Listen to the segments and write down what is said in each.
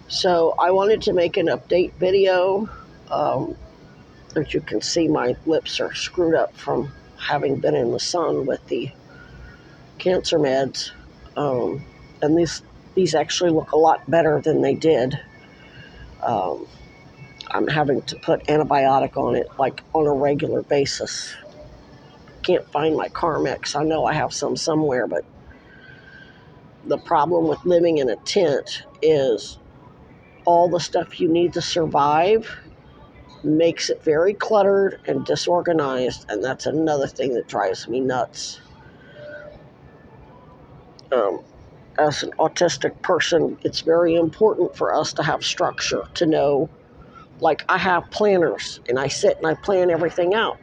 So I wanted to make an update video. Um, as you can see, my lips are screwed up from having been in the sun with the cancer meds. And these actually look a lot better than they did. Um, I'm having to put antibiotic on it like on a regular basis. Can't find my Carmex. I know I have some somewhere, but the problem with living in a tent is all the stuff you need to survive makes it very cluttered and disorganized, and that's another thing that drives me nuts. Um, as an autistic person, it's very important for us to have structure, to know, like I have planners and I sit and I plan everything out.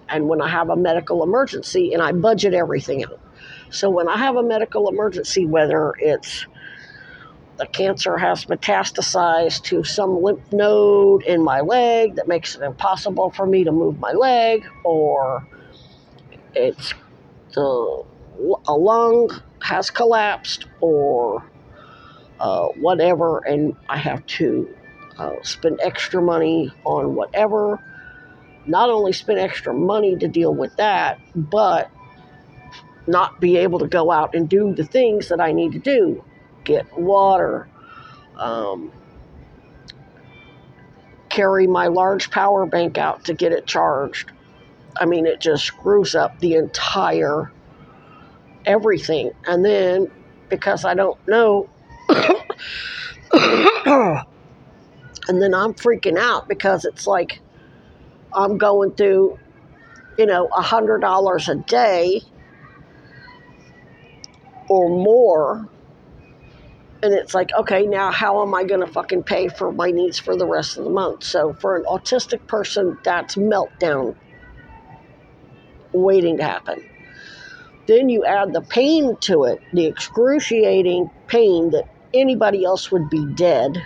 And when I have a medical emergency, and I budget everything out. So when I have a medical emergency, whether it's the cancer has metastasized to some lymph node in my leg that makes it impossible for me to move my leg, or it's a lung has collapsed, or whatever, and I have to spend extra money on whatever. Not only spend extra money to deal with that, but not be able to go out and do the things that I need to do. Get water, um, carry my large power bank out to get it charged. I mean, it just screws up the entire everything. And then because I don't know, and then I'm freaking out because it's like I'm going through, $100 a day or more. And it's like, okay, now how am I going to fucking pay for my needs for the rest of the month? So for an autistic person, that's meltdown waiting to happen. Then you add the pain to it, the excruciating pain that anybody else would be dead.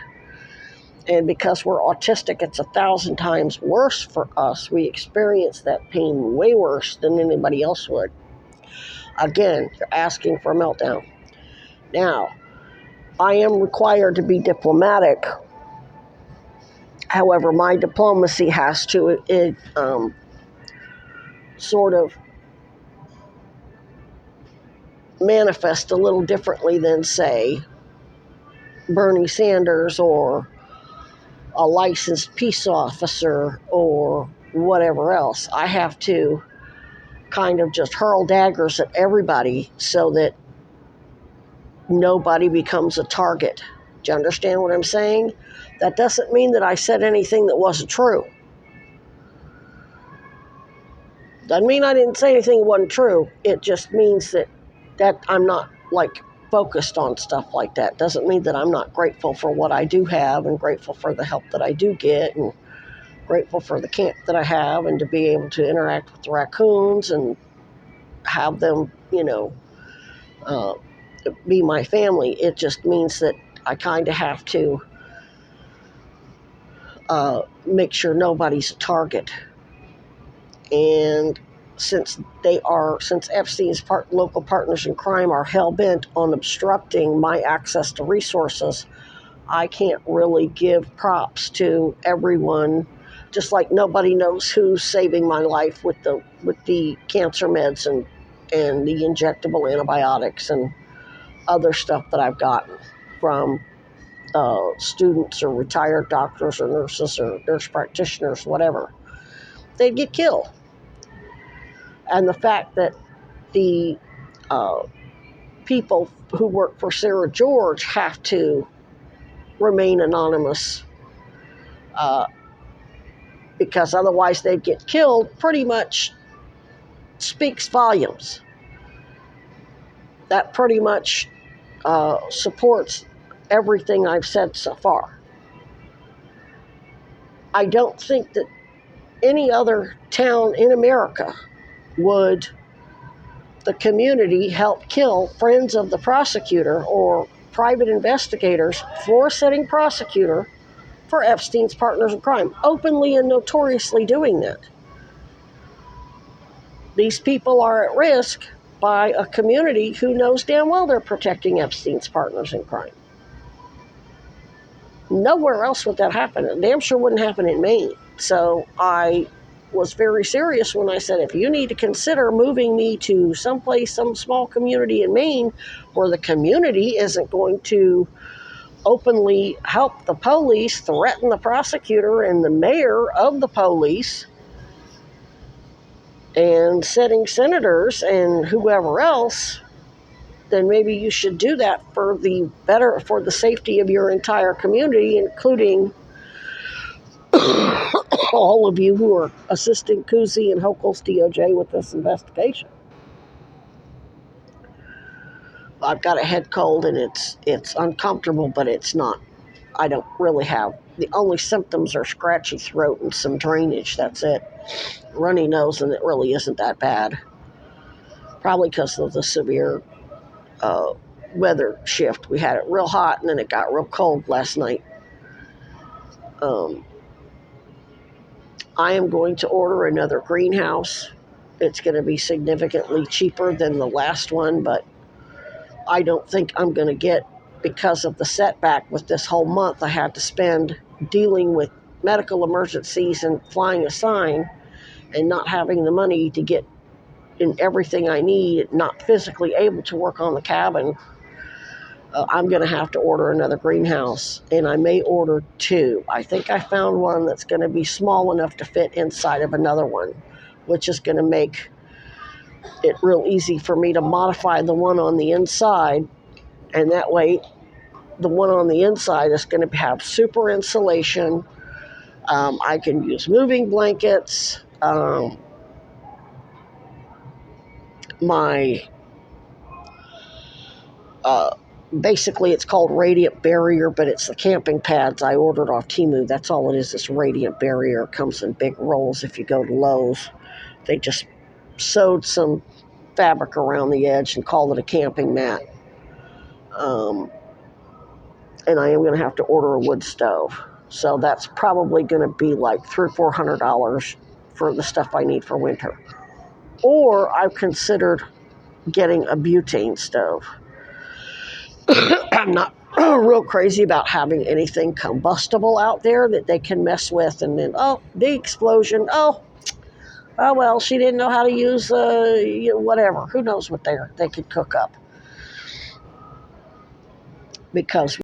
And because we're autistic, it's 1,000 times worse for us. We experience that pain way worse than anybody else would. Again, you're asking for a meltdown. Now, I am required to be diplomatic. However, my diplomacy has to sort of manifest a little differently than, say, Bernie Sanders or a licensed peace officer or whatever else. I have to kind of just hurl daggers at everybody so that nobody becomes a target. Do you understand what I'm saying? That doesn't mean that I said anything that wasn't true. Doesn't mean I didn't say anything that wasn't true. It just means that I'm not like focused on stuff like that. Doesn't mean that I'm not grateful for what I do have and grateful for the help that I do get and grateful for the camp that I have and to be able to interact with the raccoons and have them, uh, be my family. It just means that I kind of have to make sure nobody's a target. And since Epstein's local partners in crime are hell-bent on obstructing my access to resources, I can't really give props to everyone. Just like nobody knows who's saving my life with the cancer meds and the injectable antibiotics and other stuff that I've gotten from students or retired doctors or nurses or nurse practitioners, whatever. They'd get killed. And the fact that the uh, people who work for Sarah George have to remain anonymous uh, because otherwise they'd get killed pretty much speaks volumes. That pretty much supports everything I've said so far. I don't think that any other town in America would the community help kill friends of the prosecutor or private investigators for setting prosecutor for Epstein's partners in crime, openly and notoriously doing that. These people are at risk by a community who knows damn well they're protecting Epstein's partners in crime. Nowhere else would that happen. It damn sure wouldn't happen in Maine. So I was very serious when I said, if you need to consider moving me to someplace, some small community in Maine where the community isn't going to openly help the police, threaten the prosecutor and the mayor of the police, and sitting senators and whoever else, then maybe you should do that for the safety of your entire community, including all of you who are assisting Cousy and Hochul's DOJ with this investigation. I've got a head cold and it's uncomfortable, but it's not. I don't really have. The only symptoms are scratchy throat and some drainage. That's it. Runny nose, and it really isn't that bad. Probably because of the severe uh, weather shift. We had it real hot and then it got real cold last night. I am going to order another greenhouse. It's going to be significantly cheaper than the last one, but I don't think I'm going to get, because of the setback with this whole month I had to spend dealing with medical emergencies and flying a sign and not having the money to get in everything I need, not physically able to work on the cabin. I'm going to have to order another greenhouse, and I may order two. I think I found one that's going to be small enough to fit inside of another one, which is going to make it real easy for me to modify the one on the inside, and that way the one on the inside is going to have super insulation. I can use moving blankets. My basically it's called Radiant Barrier, but it's the camping pads I ordered off Temu. That's all it is. It's Radiant Barrier. It comes in big rolls. If you go to Lowe's, they just sewed some fabric around the edge and called it a camping mat. And I am going to have to order a wood stove. So that's probably going to be like $300 or $400 for the stuff I need for winter. Or I've considered getting a butane stove. I'm not real crazy about having anything combustible out there that they can mess with, and then, oh, big explosion. Oh, well, she didn't know how to use whatever. Who knows what they could cook up. Because